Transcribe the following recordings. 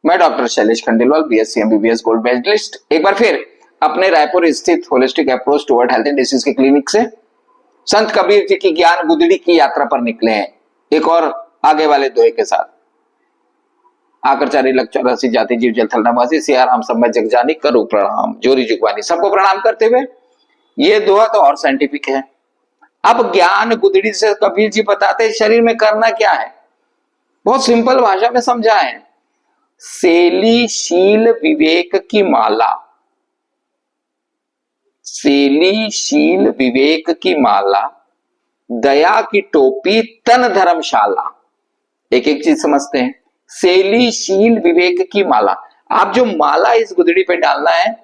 मैं doctor Shailesh Khandelwal, BSc MBBS gold medalist, एक बार फिर अपने रायपुर स्थित holistic approach toward health and disease के क्लिनिक से संत कबीर जी की ज्ञान गुदड़ी की यात्रा पर निकले हैं, एक और आगे वाले दोहे के साथ। आकर 4,84,00,000 जाति जीव जल थल नवासी, सिया राम सब मैं जग जानी, करो प्रणाम जोरी जुगवानी। सबको प्रणाम करते हुए ये दोहा तो और साइंटिफिक है। अब ज्ञान गुदड़ी से कबीर जी बताते हैं शरीर में करना क्या है, बहुत सिंपल भाषा में समझाएं। सेली शील विवेक की माला, सेली शील विवेक की माला, दया की टोपी तन धर्मशाला। एक एक चीज समझते हैं। सेली शील विवेक की माला, आप जो माला इस गुदड़ी पे डालना है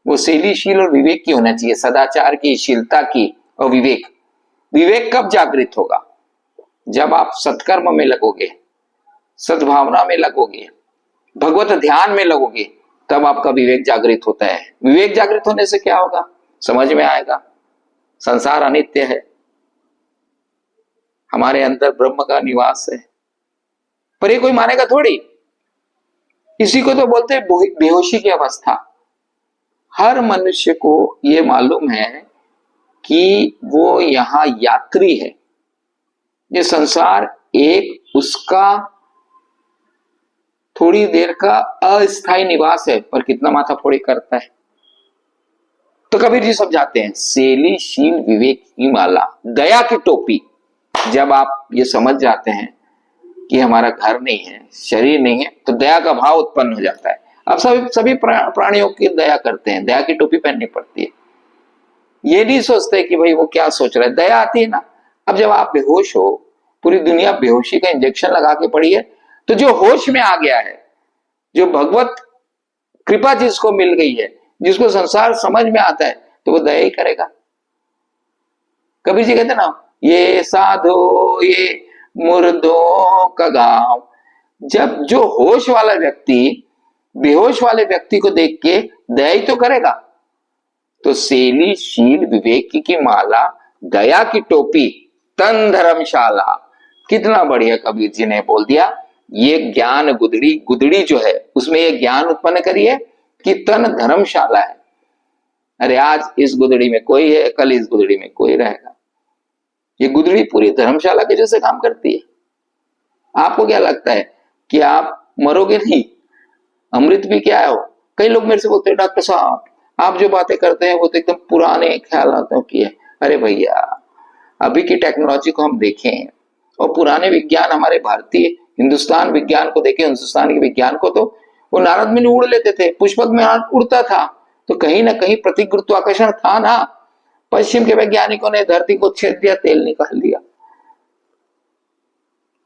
वो सेली शील और विवेक की होना चाहिए, सदाचार की, शीलता की और विवेक। विवेक कब जागृत होगा? जब आप सत्कर्म में लगोगे, सद्भावना में लगोगे, भगवत ध्यान में लगोगे, तब आपका विवेक जागृत होता है। विवेक जागृत होने से क्या होगा? समझ में आएगा संसार अनित्य है, हमारे अंदर ब्रह्म का निवास है। पर ये कोई मानेगा थोड़ी, इसी को तो बोलते हैं बेहोशी की अवस्था। हर मनुष्य को ये मालूम है कि वो यहां यात्री है, ये संसार एक उसका थोड़ी देर का अस्थायी निवास है, पर कितना माथा फोड़ी करता है। तो कबीर जी समझाते हैं सेली शील विवेक की माला, दया की टोपी। जब आप ये समझ जाते हैं कि हमारा घर नहीं है, शरीर नहीं है, तो दया का भाव उत्पन्न हो जाता है। अब सभी प्राणियों की दया करते हैं, दया की टोपी पहननी पड़ती है। ये नहीं सोचते कि भाई वो क्या सोच रहा है, दया आती है ना। अब जब आप बेहोश हो, पूरी दुनिया बेहोशी का इंजेक्शन लगा के पड़ी है, तो जो होश में आ गया है, जो भगवत कृपा जिसको मिल गई है, जिसको संसार समझ में आता है, तो वो दया ही करेगा। कबीर जी कहते ना, ये साधो ये मुर्दों का गांव। जब जो होश वाला व्यक्ति बेहोश वाले व्यक्ति को देख के दया ही तो करेगा। तो सेली शील विवेक की माला, दया की टोपी तन धर्मशाला। कितना बढ़िया कबीर जी ने बोल दिया। ये ज्ञान गुदड़ी, गुदड़ी जो है उसमें ये ज्ञान उत्पन्न करिए कि तन धर्मशाला है। अरे आज इस गुदड़ी में कोई है, कल इस गुदड़ी में कोई रहेगा। ये गुदड़ी पूरी धर्मशाला के जैसे काम करती है। आपको क्या लगता है कि आप मरोगे नहीं, अमृत भी क्या है हो? कई लोग मेरे से बोलते हैं डॉक्टर साहब आप जो बातें करते हैं वो तो एकदम पुराने ख्यालों की है। अरे भैया, अभी की टेक्नोलॉजी को हम देखें और पुराने विज्ञान, हमारे भारतीय हिंदुस्तान विज्ञान को देखें, हिंदुस्तान के विज्ञान को, तो वो नारद मुनि उड़ लेते थे, पुष्पक में उड़ता था, तो कहीं ना कहीं प्रतिगुरुत्वाकर्षण था ना। पश्चिम के वैज्ञानिकों ने धरती को छेद दिया, तेल निकाल दिया।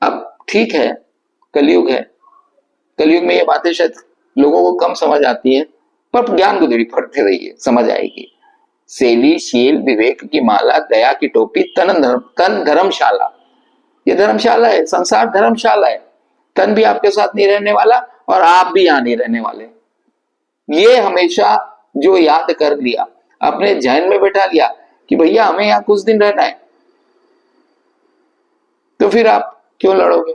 अब ठीक है, कलयुग है, कलयुग में ये बातें शायद लोगों को कम समझ आती है, पर ज्ञान गुदड़ी पढ़ते रहिए, समझ आएगी। सेली शील विवेक की माला, दया की टोपी तन धर्मशाला। ये धर्मशाला है, संसार धर्मशाला है। तन भी आपके साथ नहीं रहने वाला और आप भी यहां नहीं रहने वाले। ये हमेशा जो याद कर लिया, अपने जहन में बैठा लिया कि भैया हमें यहां कुछ दिन रहना है, तो फिर आप क्यों लड़ोगे?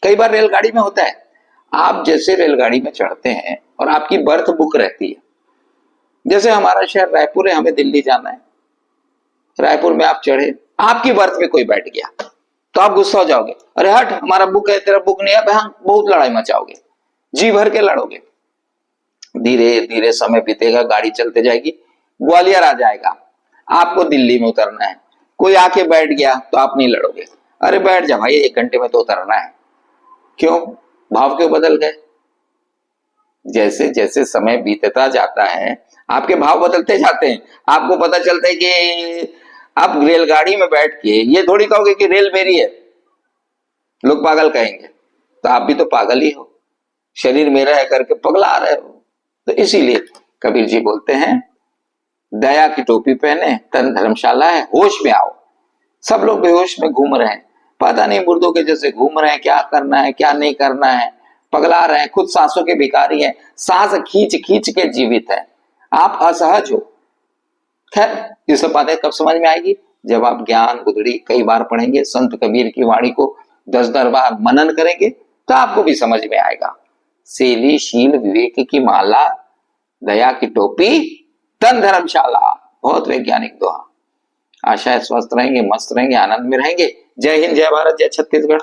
कई बार रेलगाड़ी में होता है, आप जैसे रेलगाड़ी में चढ़ते हैं और आपकी बर्थ बुक रहती है। जैसे हमारा शहर रायपुर है, हमें दिल्ली जाना है, रायपुर में आप चढ़े, आपकी बर्थ में कोई बैठ गया, तो आप गुस्सा हो जाओगे, अरे हट हमारा बुक है, तेरा बुक नहीं है, बहुत लड़ाई मचाओगे, जी भर के लड़ोगे। धीरे धीरे समय बीतेगा, गाड़ी चलते जाएगी, ग्वालियर आ जाएगा, आपको दिल्ली में उतरना है, कोई आके बैठ गया तो आप नहीं लड़ोगे, अरे बैठ जा भाई 1 घंटे में तो उतरना है। क्यों? भाव क्यों बदल गए? जैसे जैसे समय बीतता जाता है आपके भाव बदलते जाते हैं। आपको पता चलता है कि आप रेलगाड़ी में बैठ के ये थोड़ी कहोगे कि रेल मेरी है, लोग पागल कहेंगे, तो आप भी तो पागल ही हो, शरीर मेरा है करके पगला रहे हो। तो इसीलिए कबीर जी बोलते हैं दया की टोपी पहने, तन धर्मशाला है, होश में आओ। सब लोग बेहोश में घूम रहे हैं, पता नहीं मुर्दों के जैसे घूम रहे हैं, क्या करना है क्या नहीं करना है, पगला रहे हैं, खुद सांसों के भिखारी हैं, सांस खींच खींच के जीवित है, आप असहज हो। खैर ये सब बातें कब समझ में आएगी? जब आप ज्ञान गुदड़ी कई बार पढ़ेंगे, संत कबीर की वाणी को 10 बार मनन करेंगे, तो आपको भी समझ में आएगा। सेलीशील विवेक की माला, दया की टोपी, तन धर्मशाला। बहुत वैज्ञानिक दोहा। आशा है स्वस्थ रहेंगे, मस्त रहेंगे, आनंद में रहेंगे। जय हिंद, जय भारत, जय छत्तीसगढ़।